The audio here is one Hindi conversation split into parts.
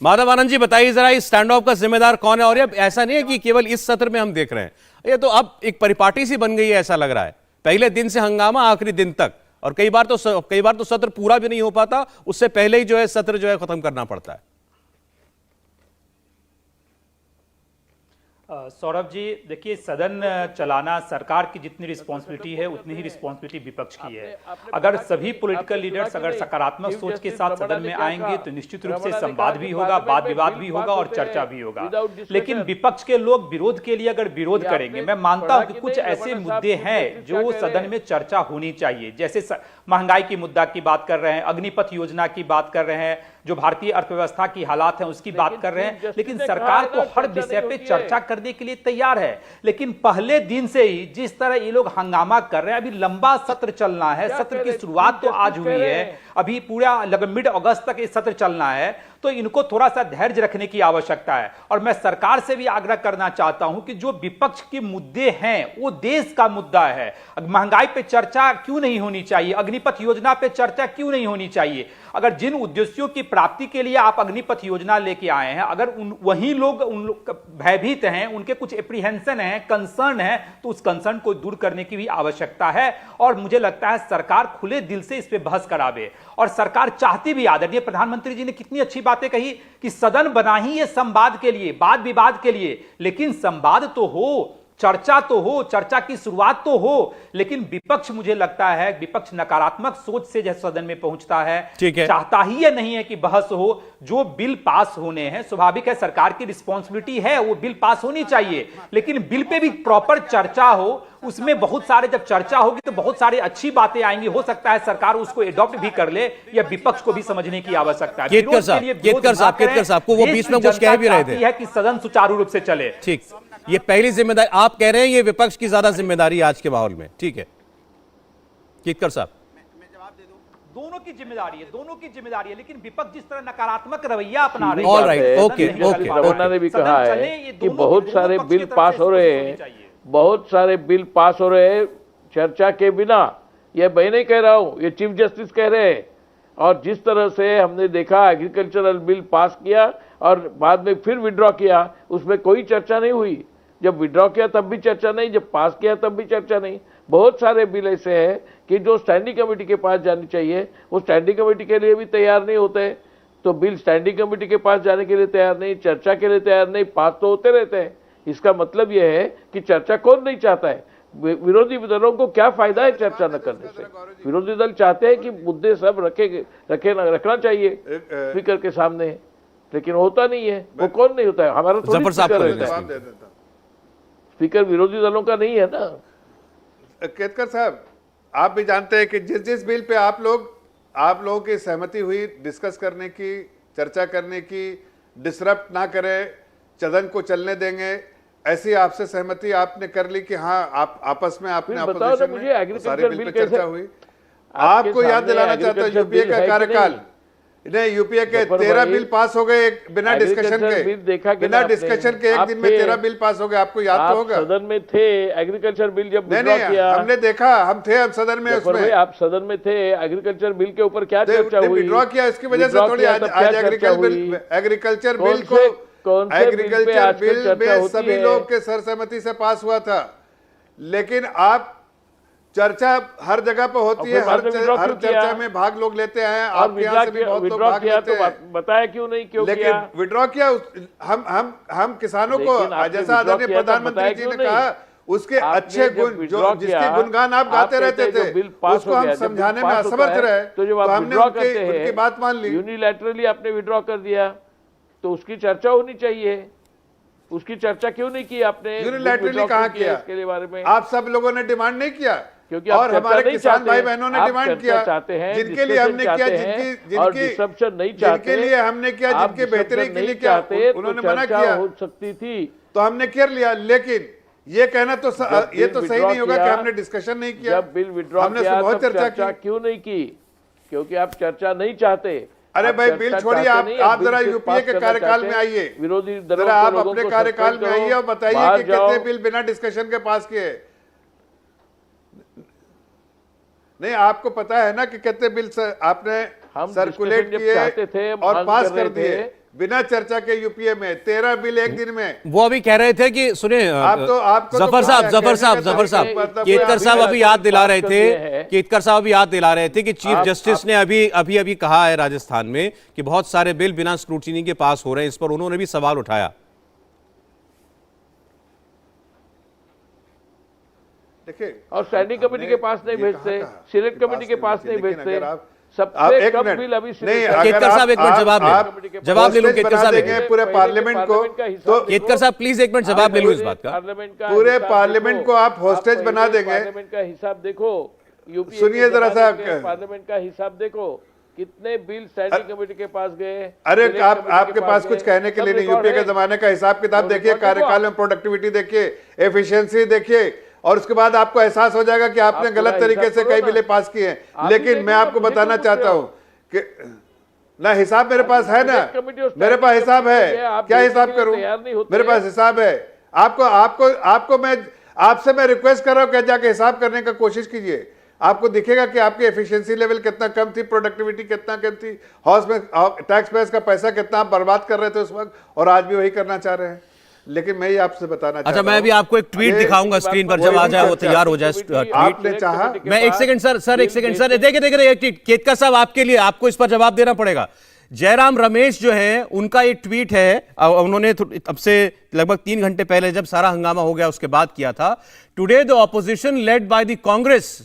माधव आनंद जी बताइए जरा, इस स्टैंड ऑफ का जिम्मेदार कौन है? और ये ऐसा नहीं है कि केवल इस सत्र में हम देख रहे हैं, ये तो अब एक परिपाटी सी बन गई है, ऐसा लग रहा है। पहले दिन से हंगामा आखिरी दिन तक, और कई बार तो सत्र पूरा भी नहीं हो पाता, उससे पहले ही जो है सत्र जो है खत्म करना पड़ता है। सौरभ जी देखिए, सदन चलाना सरकार की जितनी रिस्पॉन्सिबिलिटी है उतनी ही रिस्पॉन्सिबिलिटी विपक्ष की है। अगर सभी पॉलिटिकल लीडर्स अगर सकारात्मक सोच के साथ सदन में आएंगे तो निश्चित रूप से संवाद भी होगा, वाद विवाद भी होगा और चर्चा भी होगा। लेकिन विपक्ष के लोग विरोध के लिए अगर विरोध करेंगे, मैं मानता हूं कि कुछ ऐसे मुद्दे हैं जो सदन में चर्चा होनी चाहिए, जैसे महंगाई की मुद्दा की बात कर रहे हैं, अग्निपथ योजना की बात कर रहे हैं, जो भारतीय अर्थव्यवस्था की हालात हैं उसकी बात कर रहे हैं। लेकिन सरकार तो हर विषय पे चर्चा करने के लिए तैयार है, लेकिन पहले दिन से ही जिस तरह ये लोग हंगामा कर रहे हैं, अभी लंबा सत्र चलना है, सत्र की शुरुआत तो आज हुई है, अभी पूरा मिड अगस्त तक ये सत्र चलना है, तो इनको थोड़ा सा धैर्य रखने की आवश्यकता है। और मैं सरकार से भी आग्रह करना चाहता हूं कि जो विपक्ष के मुद्दे हैं वो देश का मुद्दा है। महंगाई पे चर्चा क्यों नहीं होनी चाहिए? अग्निपथ योजना पे चर्चा क्यों नहीं होनी चाहिए? अगर जिन उद्देश्यों की प्राप्ति के लिए आप अग्निपथ योजना लेके आए हैं, अगर वही लोग भयभीत हैं, उनके कुछ एप्रीहेंशन है, कंसर्न है, तो उस कंसर्न को दूर करने की भी आवश्यकता है। और मुझे लगता है सरकार खुले दिल से इस पे बहस करावे, और सरकार चाहती भी, आदरणीय प्रधानमंत्री जी ने कितनी अच्छी बातें कही कि सदन बना ही ये संवाद के लिए, वाद विवाद के लिए, लेकिन संवाद तो हो, चर्चा तो हो, चर्चा की शुरुआत तो हो। लेकिन विपक्ष, मुझे लगता है विपक्ष नकारात्मक सोच से जब सदन में पहुंचता है, चाहता ही ये नहीं है कि बहस हो। जो बिल पास होने हैं, स्वाभाविक है सरकार की रिस्पॉन्सिबिलिटी है, वो बिल पास होनी चाहिए, लेकिन बिल पे भी प्रॉपर चर्चा हो। उसमें बहुत सारे, जब चर्चा होगी तो बहुत सारी अच्छी बातें आएंगी, हो सकता है सरकार उसको एडॉप्ट भी कर ले, या विपक्ष को भी समझने की आवश्यकता है। केतकर साहब को वो बीच में कुछ कह भी रहे थे कि सदन सुचारू रूप से चले। ठीक, ये पहली जिम्मेदारी आप कह रहे हैं, ये विपक्ष की ज्यादा जिम्मेदारी आज के माहौल में, ठीक है केतकर साहब? मैं जवाब दे दूं, दोनों की जिम्मेदारी है, दोनों की जिम्मेदारी है, लेकिन विपक्ष जिस तरह नकारात्मक रवैया अपना रही है। ऑलराइट, ओके, रमन्ना ने भी कहा है कि बहुत सारे बिल पास हो रहे हैं, बहुत सारे बिल पास हो रहे हैं चर्चा के बिना। ये मैं नहीं कह रहा हूं, ये चीफ जस्टिस कह रहे हैं। और जिस तरह से हमने देखा एग्रीकल्चरल बिल पास किया और बाद में फिर विड्रॉ किया, उसमें कोई चर्चा नहीं हुई। जब विड्रॉ किया तब भी चर्चा नहीं, जब पास किया तब भी चर्चा नहीं। बहुत सारे बिल ऐसे हैं कि जो स्टैंडिंग कमेटी के पास जानी चाहिए, वो स्टैंडिंग कमेटी के लिए भी तैयार नहीं होते। तो बिल स्टैंडिंग कमेटी के पास जाने के लिए तैयार नहीं, चर्चा के लिए तैयार नहीं, पास तो होते रहते हैं। इसका मतलब यह है कि चर्चा कौन नहीं चाहता है? विरोधी दलों को क्या फायदा है चर्चा न करने से? विरोधी दल चाहते हैं कि मुद्दे सब रखना चाहिए स्पीकर के सामने, लेकिन होता नहीं है। वो कौन नहीं होता है? हमारा थोड़ी स्पीकर रहता है, स्पीकर विरोधी दलों का नहीं है ना। केतकर साहब, आप भी जानते हैं कि जिस बिल पे आप लोगों की सहमति हुई डिस्कस करने की, चर्चा करने की, डिसरप्ट ना करें, सदन को चलने देंगे, ऐसी आपसे सहमति आपने कर ली कि हाँ आप आपस में आपने अपोजिशन में सारे बिल पे चर्चा हुई। आपको याद दिलाना चाहता हूँ यूपीए का कार्यकाल, नहीं यूपीए के 13 बिल पास हो गए बिना डिस्कशन के, बिना डिस्कशन के एक दिन में 13 बिल पास हो गए। आपको याद तो होगा, सदन में थे एग्रीकल्चर बिल जब विड्रॉ किया, हमने देखा, हम थे हम सदन में, उसमें आप सदन में थे। एग्रीकल्चर बिल के ऊपर क्या चर्चा हुई? विड्रॉ किया, इसकी वजह से थोड़ी आज एग्रीकल्चर बिल में सभी लोग के सर्वसम्मति से पास हुआ था। लेकिन आप चर्चा हर जगह पर होती है, हर चर्चा में भाग लोग लेते हैं। आप यहाँ से भी बहुत लोग भाग लेते हैं, बताया क्यों नहीं, क्यों लेकिन विड्रॉ किया हम किसानों को, जैसा आदरणीय प्रधानमंत्री जी ने कहा, उसके अच्छे गुण जो जिसके गुणगान आप गाते रहते थे, उसको हम समझाने में असमर्थ रहे, तो हमने उनकी बात मान ली। यूनिलैटरली आपने विड्रॉ कर दिया, तो उसकी चर्चा होनी चाहिए। उसकी चर्चा क्यों नहीं की आपने? यूनिलैटरली कहाँ किया? इसके बारे में आप सब लोगों ने डिमांड नहीं किया, क्योंकि और हमारे किसान भाई बहनों ने डिमांड किया, चाहते हैं, जिनके लिए हमने किया, जिनके लिए हमने किया, जिनके बेहतरी के लिए किया, उन्होंने मना किया। हो सकती थी तो हमने कर लिया। लेकिन ये कहना तो ये तो सही नहीं होगा कि हमने डिस्कशन नहीं किया। जब बिल विड्रॉ किया तब चर्चा क्यों नहीं की? क्योंकि आप चर्चा नहीं चाहते। अरे भाई बिल छोड़िए, आप जरा यूपीए के कार्यकाल में आइए, विरोधी जरा आप अपने कार्यकाल में आइए और बताइए कि कितने बिल बिना डिस्कशन के पास किए। नहीं, आपको पता है ना कि कितने बिल आपने सर्कुलेट किए और पास कर दिए। बिना चर्चा के यूपीए में 13 बिल एक दिन में। वो अभी कह रहे थे कि सुनिए आपको जफर साहब केतकर साहब अभी याद दिला रहे थे, केतकर साहब अभी याद दिला रहे थे कि चीफ जस्टिस ने अभी कहा है राजस्थान में कि बहुत सारे बिल बिना स्क्रूटिनी के पास हो रहे हैं। इस पर उन्होंने भी सवाल उठाया। देखिए, और स्टैंडिंग कमेटी के पास नहीं भेजते, सिलेक्ट कमेटी के पास नहीं भेजते। सबसे कम बिल अभी केतकर साहब एक मिनट जवाब ले लूं केतकर साहब पूरे पार्लियामेंट को, तो केतकर साहब प्लीज एक मिनट जवाब ले लूं इस बात का। पूरे पार्लियामेंट को आप होस्टेज बना देंगे। पार्लियामेंट का हिसाब देखो, यूपी सुनिए जरा साहब, पार्लियामेंट का हिसाब देखो, कितने बिल स्टैंडिंग कमेटी के पास गए। अरे आपके पास कुछ कहने के लिए नहीं। यूपीए के जमाने का हिसाब किताब देखिए, कार्यकाल में प्रोडक्टिविटी देखिए, एफिशिएंसी देखिए, और उसके बाद आपको एहसास हो जाएगा कि आपने गलत तरीके से कई बिलें पास की हैं। लेकिन मैं आपको बताना चाहता हूं कि ना हिसाब मेरे पास है ना, मेरे पास हिसाब है, क्या हिसाब करूं, मेरे पास हिसाब है। आपको मैं आपसे मैं रिक्वेस्ट कर रहा हूं कि जाके हिसाब करने का कोशिश कीजिए। आपको दिखेगा कि आपकी एफिशिएंसी लेवल कितना कम थी, प्रोडक्टिविटी कितना कम थी, हाउस में टैक्स पेयर्स का पैसा कितना आप बर्बाद कर रहे थे उस वक्त, और आज भी वही करना चाह रहे हैं। लेकिन मैं ये आपसे बताना अच्छा, मैं भी आपको एक ट्वीट दिखाऊंगा स्क्रीन पर, जब आ जाए वो तैयार हो जाए ट्वीट। आपने चाहा, मैं एक सेकंड सर एक सेकंड सर, देखिए केतकर साहब आपके लिए, आपको इस पर जवाब देना पड़ेगा। जयराम रमेश जो है, उनका एक ट्वीट है, उन्होंने अब से लगभग 3 घंटे पहले जब सारा हंगामा हो गया उसके बाद किया था। Today the opposition led by the Congress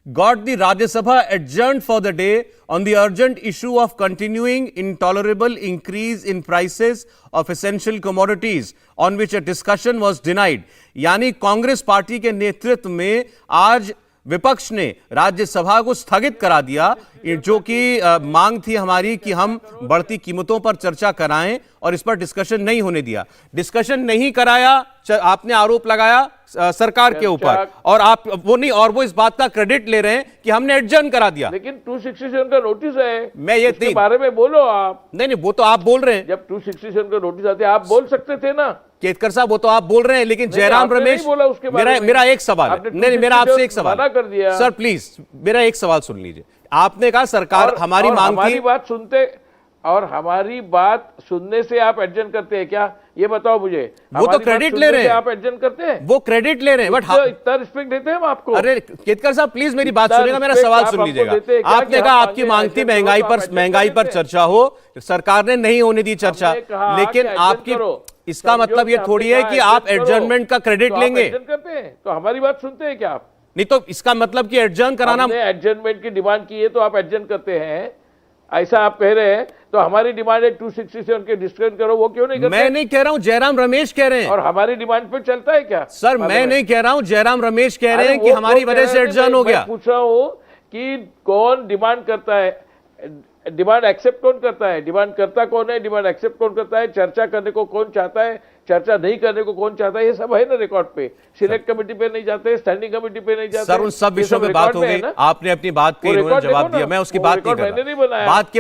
got the Rajya Sabha adjourned for the day on the urgent issue of continuing intolerable increase in prices of essential commodities, on which a discussion was denied। यानी कांग्रेस पार्टी के नेतृत्व में आज विपक्ष ने राज्यसभा को स्थगित करा दिया, जो कि मांग थी हमारी कि हम बढ़ती कीमतों पर चर्चा कराएं, और इस पर डिस्कशन नहीं होने दिया। डिस्कशन नहीं कराया, आपने आरोप लगाया सरकार के ऊपर, और आप वो इस बात का क्रेडिट ले रहे हैं कि हमने एडजर्न करा दिया। लेकिन 267 का नोटिस है, मैं ये उसके बारे में बोलो आप। नहीं, वो तो आप बोल रहे हैं। जब 267 का नोटिस आते आप बोल सकते थे ना केतकर साहब, वो तो आप बोल रहे हैं, लेकिन जयराम रमेश, मेरा एक सवाल है, नहीं मेरा आपसे एक सवाल कर दिया सर, प्लीज मेरा एक सवाल सुन लीजिए। आपने कहा सरकार हमारी मांग थी, हमारी बात सुनते, और हमारी बात सुनने से आप एडजन करते हैं क्या, ये बताओ मुझे। वो तो क्रेडिट ले रहे हैं, आप एडजन करते हैं, वो क्रेडिट ले रहे हैं, बट इतना रिस्पेक्ट देते हैं हम आपको। अरे केतकर साहब प्लीज मेरी बात सुनिएगा, मेरा सवाल सुन लीजिएगा। आपने कहा आपकी मांग थी महंगाई पर चर्चा हो, सरकार ने नहीं होने दी चर्चा, लेकिन आपकी, इसका मतलब ये थोड़ी है कि आप एडजर्नमेंट का क्रेडिट लेंगे। तो हमारी बात सुनते हैं क्या आप? नहीं, तो इसका मतलब कि एडजर्न कराना, एडजर्नमेंट की डिमांड की है तो आप एडजर्न करते हैं, ऐसा आप कह रहे हैं। तो हमारी डिमांड है 267 के डिस्कस करो, वो क्यों नहीं करते? मैं नहीं कह रहा हूं, जयराम रमेश कह रहे हैं। और हमारी डिमांड पे चलता है क्या सर? मैं नहीं कह रहा हूं, जयराम रमेश कह रहे हैं कि हमारी वजह से एडजर्न हो गया। पूछ रहा हूं कि कौन डिमांड करता है, डिमांड एक्सेप्ट कौन करता है, डिमांड करता कौन है, डिमांड एक्सेप्ट कौन करता है, चर्चा करने को कौन चाहता है, चर्चा नहीं करने को कौन चाहता है, ये सब है ना रिकॉर्ड पे। सिलेक्ट कमेटी पे नहीं जाते, स्टैंडिंग कमेटी पे नहीं जाते। सर उन सब विषयों में बात हो गई, आपने अपनी बात कही, उन्होंने जवाब दिया, मैं उसकी बात नहीं कर रहा। बात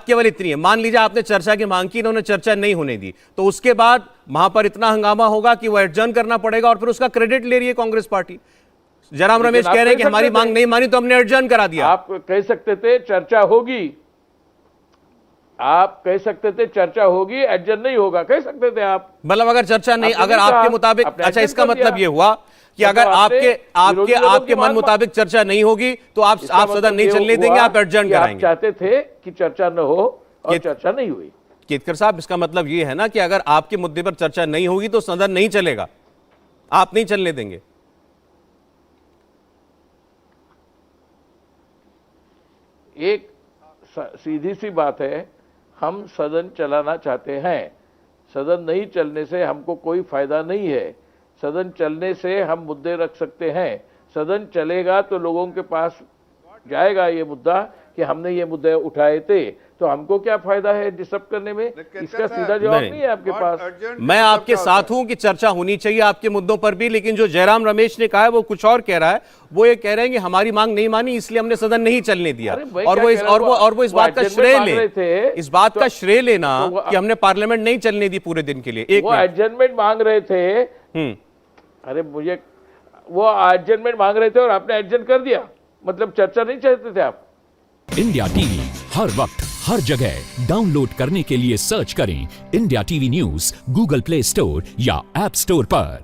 केवल इतनी है, मान लीजिए आपने चर्चा की मांग की, इन्होंने चर्चा नहीं होने दी, तो उसके बाद वहां पर इतना हंगामा होगा कि वो एडजर्न करना पड़ेगा, और फिर उसका क्रेडिट ले रही है कांग्रेस पार्टी। जयराम रमेश कह रहे हैं कि हमारी मांग नहीं मानी तो हमने एडजर्न करा दिया। आप कह सकते थे चर्चा होगी, आप कह सकते थे चर्चा होगी, एडजर्न नहीं होगा, कह सकते थे आप। मतलब अगर चर्चा नहीं, अगर आपके मुताबिक, अच्छा इसका मतलब ये हुआ कि अगर आपके मन मुताबिक चर्चा नहीं होगी तो आप सदन नहीं चलने देंगे, आप एडजर्न कराएंगे। चाहते थे कि चर्चा न हो और चर्चा नहीं हुई। केतकर साहब, इसका मतलब ये है ना कि अगर आपके मुद्दे पर चर्चा नहीं होगी तो सदन नहीं चलेगा, आप नहीं चलने देंगे। एक सीधी सी बात है, हम सदन चलाना चाहते हैं, सदन नहीं चलने से हमको कोई फायदा नहीं है। सदन चलने से हम मुद्दे रख सकते हैं, सदन चलेगा तो लोगों के पास जाएगा ये मुद्दा कि हमने ये मुद्दे उठाए थे, तो हमको क्या फायदा है डिस्टर्ब करने में? इसका सीधा जवाब नहीं है आपके पास। मैं आपके साथ हूं कि चर्चा होनी चाहिए आपके मुद्दों पर भी, लेकिन जो जयराम रमेश ने कहा है वो कुछ और कह रहा है। वो ये कह रहे हैं कि हमारी मांग नहीं मानी इसलिए हमने सदन नहीं चलने दिया, और वो इस बात का श्रेय ले, इस बात का श्रेय लेना कि हमने पार्लियामेंट नहीं चलने दी पूरे दिन के लिए। वो एडजर्नमेंट मांग रहे थे, अरे मुझे वो एडजर्नमेंट मांग रहे थे और आपने एडजर्न कर दिया, मतलब चर्चा नहीं चाहते थे आप। इंडिया टीवी हर वक्त हर जगह डाउनलोड करने के लिए सर्च करें India TV news Google play store या ऐप स्टोर पर।